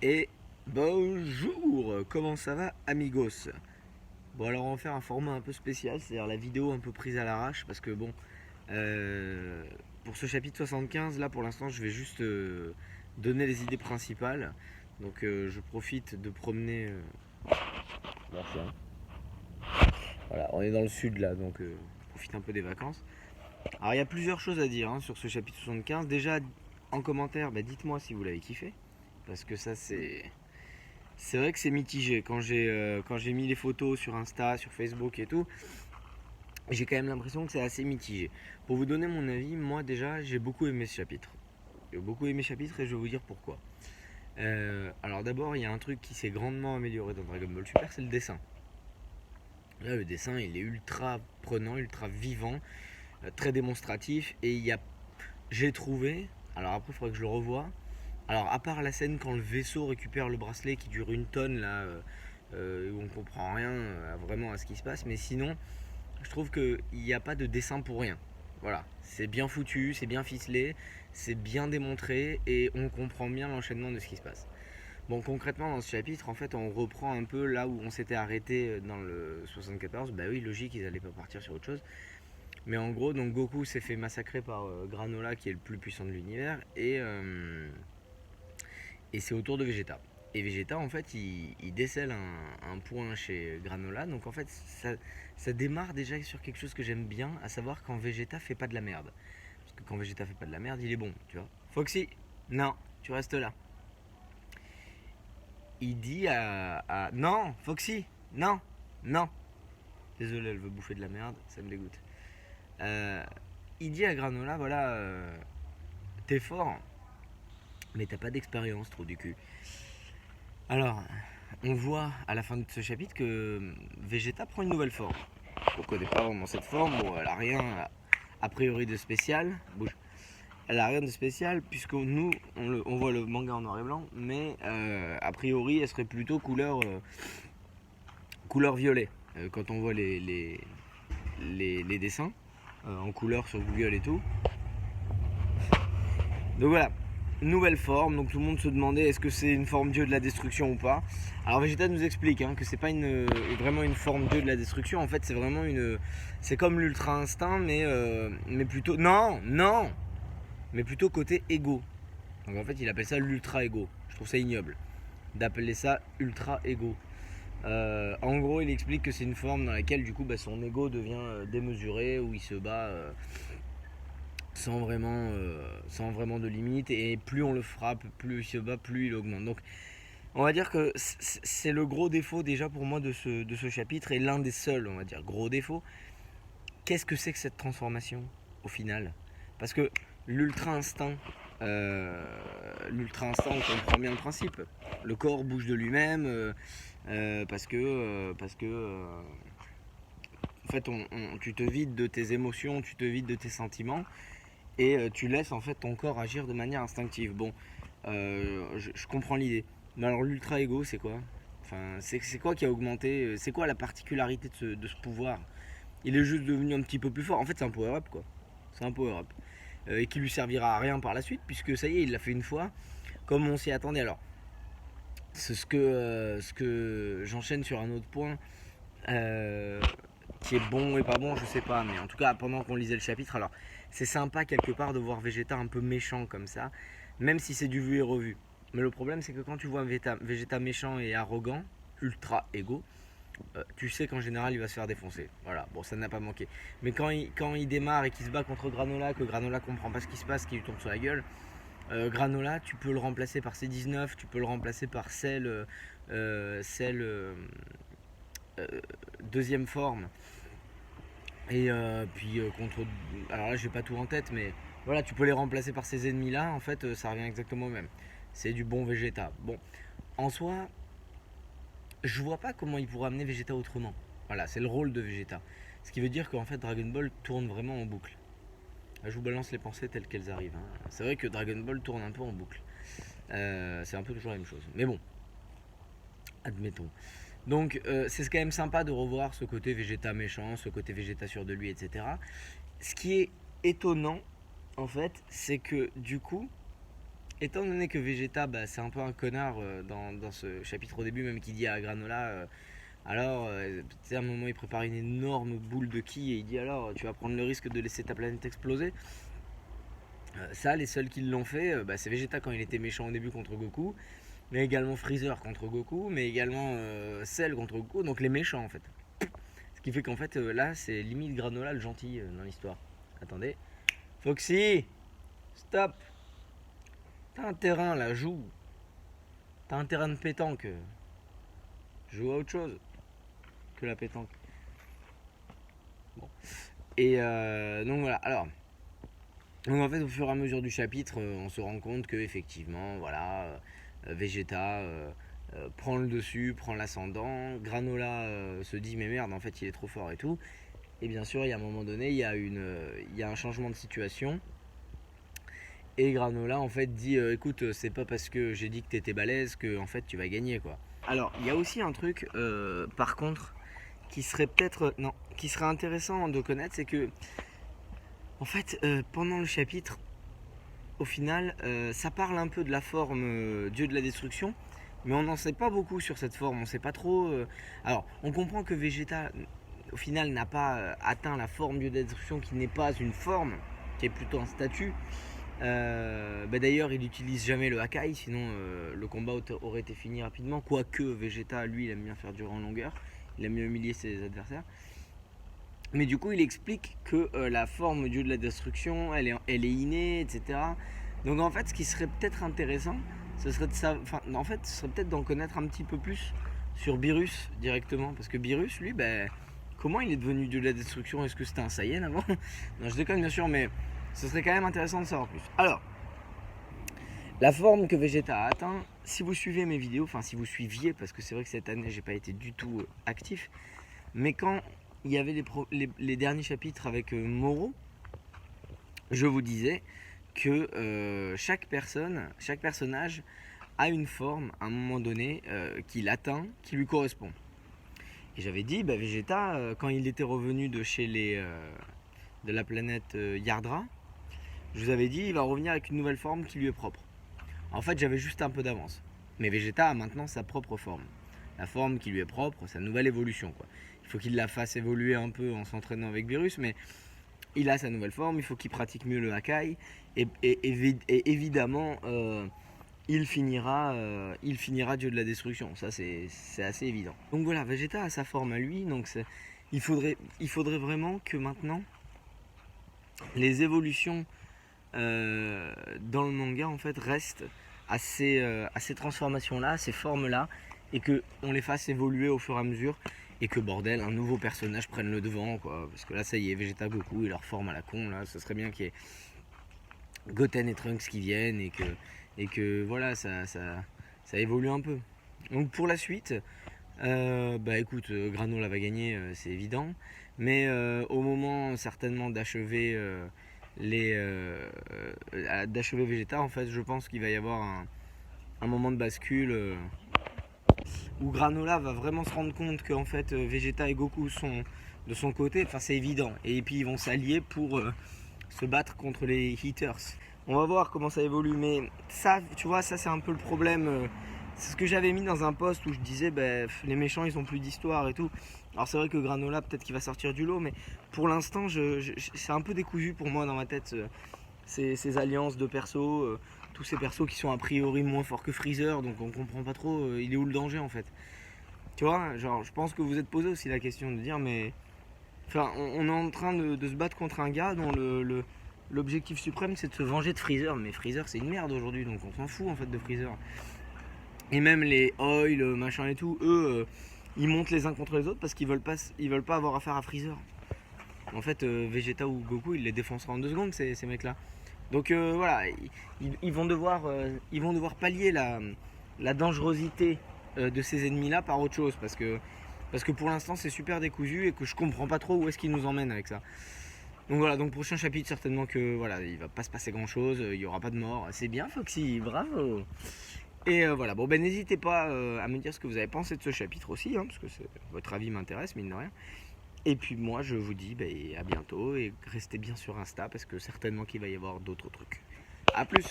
Et bonjour, comment ça va amigos? Bon alors on va faire un format un peu spécial, c'est-à-dire la vidéo un peu prise à l'arrache parce que bon, euh, pour ce chapitre 75 là pour l'instant je vais juste donner les idées principales. Donc je profite de promener... Voilà, on est dans le sud là donc je profite un peu des vacances. Alors il y a plusieurs choses à dire sur ce chapitre 75. Déjà en commentaire, dites-moi si vous l'avez kiffé parce que ça c'est vrai que c'est mitigé. Quand j'ai mis les photos sur Insta, sur Facebook et tout, j'ai quand même l'impression que c'est assez mitigé. Pour vous donner mon avis, moi déjà, j'ai beaucoup aimé ce chapitre. J'ai beaucoup aimé ce chapitre et je vais vous dire pourquoi. Alors d'abord, il y a un truc qui s'est grandement amélioré dans Dragon Ball Super, c'est le dessin. Là, le dessin, il est ultra prenant, ultra vivant, très démonstratif. Et j'ai trouvé, alors après, il faudrait que je le revoie. Alors, à part la scène quand le vaisseau récupère le bracelet qui dure une tonne, là, où on comprend rien vraiment à ce qui se passe, mais sinon, je trouve qu'il n'y a pas de dessin pour rien. Voilà, c'est bien foutu, c'est bien ficelé, c'est bien démontré et on comprend bien l'enchaînement de ce qui se passe. Bon, concrètement, dans ce chapitre, en fait, on reprend un peu là où on s'était arrêté dans le 74. Bah oui, logique, ils allaient pas partir sur autre chose. Mais en gros, donc Goku s'est fait massacrer par Granola, qui est le plus puissant de l'univers, et c'est au tour de Vegeta. Et Vegeta, en fait, il décèle un point chez Granola. Donc, en fait, ça démarre déjà sur quelque chose que j'aime bien, à savoir quand Vegeta fait pas de la merde. Parce que quand Vegeta fait pas de la merde, il est bon, tu vois. Foxy, non, tu restes là. Il dit non, Foxy, non, non. Désolé, elle veut bouffer de la merde, ça me dégoûte. Euh, il dit à Granola, voilà, t'es fort, mais t'as pas d'expérience, trop du cul. Alors, on voit à la fin de ce chapitre que Vegeta prend une nouvelle forme. Donc au départ, dans cette forme, bon, elle a rien a priori de spécial. Bouge. Elle a rien de spécial puisque nous, on voit le manga en noir et blanc, mais a priori, elle serait plutôt couleur violet. Quand on voit les dessins en couleur sur Google et tout. Donc voilà, nouvelle forme, donc tout le monde se demandait est-ce que c'est une forme dieu de la destruction ou pas. Alors Vegeta nous explique que c'est pas vraiment une forme dieu de la destruction, en fait c'est vraiment c'est comme l'ultra instinct mais plutôt, non, mais plutôt côté ego. Donc en fait il appelle ça l'ultra ego, je trouve ça ignoble d'appeler ça ultra ego. En gros il explique que c'est une forme dans laquelle du coup son ego devient démesuré, où il se bat sans vraiment de limite, et plus on le frappe, plus il se bat, plus il augmente. Donc on va dire que c'est le gros défaut déjà pour moi de ce chapitre, et l'un des seuls, on va dire, gros défauts. Qu'est-ce que c'est que cette transformation au final? Parce que l'ultra instinct, on comprend bien le principe. Le corps bouge de lui-même parce que en fait tu te vides de tes émotions, tu te vides de tes sentiments, et tu laisses en fait ton corps agir de manière instinctive. Bon, je comprends l'idée. Mais alors l'ultra ego, c'est quoi? Enfin, c'est quoi qui a augmenté? C'est quoi la particularité de ce pouvoir? Il est juste devenu un petit peu plus fort. En fait, c'est un power-up, quoi. C'est un power-up. Et qui lui servira à rien par la suite, puisque ça y est, il l'a fait une fois, comme on s'y attendait. Alors, c'est ce que j'enchaîne sur un autre point, euh, qui est bon et pas bon, je sais pas, mais en tout cas, pendant qu'on lisait le chapitre, alors, c'est sympa quelque part de voir Vegeta un peu méchant comme ça, même si c'est du vu et revu. Mais le problème, c'est que quand tu vois un Vegeta méchant et arrogant, ultra égo, tu sais qu'en général il va se faire défoncer. Voilà, bon, ça n'a pas manqué. Mais quand il démarre et qu'il se bat contre Granola, que Granola comprend pas ce qui se passe, qu'il lui tombe sur la gueule, Granola, tu peux le remplacer par C19, tu peux le remplacer par Cell deuxième forme. Et puis contre. Alors là, j'ai pas tout en tête, mais voilà, tu peux les remplacer par ces ennemis-là. En fait, ça revient exactement au même. C'est du bon Vegeta. Bon, en soi, je vois pas comment il pourrait amener Vegeta autrement. Voilà, c'est le rôle de Vegeta. Ce qui veut dire qu'en fait, Dragon Ball tourne vraiment en boucle. Là, je vous balance les pensées telles qu'elles arrivent. C'est vrai que Dragon Ball tourne un peu en boucle. C'est un peu toujours la même chose. Mais bon, admettons. Donc, c'est quand même sympa de revoir ce côté Vegeta méchant, ce côté Vegeta sûr de lui, etc. Ce qui est étonnant, en fait, c'est que du coup, étant donné que Vegeta, bah, c'est un peu un connard dans ce chapitre au début, même qui dit à Granola, alors, tu sais, à un moment, il prépare une énorme boule de ki et il dit alors, tu vas prendre le risque de laisser ta planète exploser. Ça, les seuls qui l'ont fait, bah, c'est Vegeta quand il était méchant au début contre Goku, mais également Freezer contre Goku, mais également Cell contre Goku, donc les méchants en fait. Ce qui fait qu'en fait, là, c'est limite Granola le gentil dans l'histoire. Attendez. Foxy, stop. T'as un terrain là, joue. T'as un terrain de pétanque. Joue à autre chose que la pétanque. Bon. Et donc voilà. Alors, donc en fait, au fur et à mesure du chapitre, on se rend compte que effectivement, voilà, Vegeta prend le dessus, prend l'ascendant. Granola se dit mais merde, en fait, il est trop fort et tout. Et bien sûr, il y a un moment donné, il y a un changement de situation. Et Granola en fait dit écoute, c'est pas parce que j'ai dit que t'étais balèze que en fait tu vas gagner quoi. Alors, il y a aussi un truc, par contre, qui serait peut-être non, qui serait intéressant de connaître, c'est que en fait, pendant le chapitre, au final, ça parle un peu de la forme Dieu de la destruction, mais on n'en sait pas beaucoup sur cette forme. On sait pas trop. Alors, on comprend que Vegeta, au final, n'a pas atteint la forme Dieu de la destruction, qui n'est pas une forme, qui est plutôt un statut. Bah d'ailleurs, il n'utilise jamais le Hakai, sinon le combat aurait été fini rapidement. Quoique Vegeta, lui, il aime bien faire durer en longueur, il aime bien humilier ses adversaires. Mais du coup, il explique que la forme dieu de la destruction, elle est innée, etc. Donc en fait, ce qui serait peut-être intéressant, ce serait de ça, enfin, en fait, ce serait peut-être d'en connaître un petit peu plus sur Beerus directement, parce que Beerus, lui, ben, comment il est devenu dieu de la destruction? Est-ce que c'était un Saiyan avant? Non, je déconne bien sûr, mais ce serait quand même intéressant de savoir plus. Alors, la forme que Vegeta a atteint, si vous suivez mes vidéos, enfin si vous suiviez, parce que c'est vrai que cette année j'ai pas été du tout actif, mais quand il y avait les derniers chapitres avec Moro, je vous disais que chaque personnage a une forme à un moment donné qu'il atteint, qui lui correspond. Et j'avais dit, bah, Vegeta, quand il était revenu de chez de la planète Yardra, je vous avais dit, il va revenir avec une nouvelle forme qui lui est propre. En fait, j'avais juste un peu d'avance. Mais Vegeta a maintenant sa propre forme. La forme qui lui est propre, sa nouvelle évolution, quoi. Il faut qu'il la fasse évoluer un peu en s'entraînant avec Beerus, mais il a sa nouvelle forme, il faut qu'il pratique mieux le Hakai, et évidemment, il finira dieu de la destruction. Ça, c'est assez évident. Donc voilà, Vegeta a sa forme à lui, donc il faudrait vraiment que maintenant, les évolutions dans le manga, en fait, restent à ces transformations-là, à ces formes-là, et qu'on les fasse évoluer au fur et à mesure, et que bordel, un nouveau personnage prenne le devant, quoi. Parce que là, ça y est, Vegeta, Goku et leur forme à la con, là, ce serait bien qu'il y ait Goten et Trunks qui viennent, et que voilà, ça évolue un peu. Donc pour la suite, bah écoute, Granola va gagner, c'est évident, mais au moment certainement d'achever d'achever Vegeta, en fait, je pense qu'il va y avoir un moment de bascule où Granola va vraiment se rendre compte que en fait Vegeta et Goku sont de son côté, enfin c'est évident, et puis ils vont s'allier pour se battre contre les Heaters. On va voir comment ça évolue, mais ça, tu vois, ça c'est un peu le problème. C'est ce que j'avais mis dans un post où je disais, bah, les méchants ils ont plus d'histoire et tout. Alors c'est vrai que Granola peut-être qu'il va sortir du lot, mais pour l'instant c'est un peu décousu pour moi dans ma tête. Ces alliances de persos, tous ces persos qui sont a priori moins forts que Freezer, donc on comprend pas trop il est où le danger en fait. Tu vois, genre je pense que vous êtes posé aussi la question de dire mais enfin on est en train de se battre contre un gars dont l'objectif suprême c'est de se venger de Freezer, mais Freezer c'est une merde aujourd'hui, donc on s'en fout en fait de Freezer. Et même les Oil, machin et tout, eux ils montent les uns contre les autres parce qu'ils veulent pas avoir affaire à Freezer. En fait Vegeta ou Goku ils les défoncera en 2 secondes ces mecs là. Donc voilà, ils vont devoir pallier la dangerosité de ces ennemis-là par autre chose, parce que pour l'instant c'est super décousu et que je comprends pas trop où est-ce qu'ils nous emmènent avec ça. Donc voilà, donc prochain chapitre certainement que voilà, il va pas se passer grand-chose, il y aura pas de mort. C'est bien Foxy, bravo. Et voilà, bon ben n'hésitez pas à me dire ce que vous avez pensé de ce chapitre aussi, hein, parce que votre avis m'intéresse mine de rien. Et puis moi je vous dis à bientôt et restez bien sur Insta parce que certainement qu'il va y avoir d'autres trucs. A plus.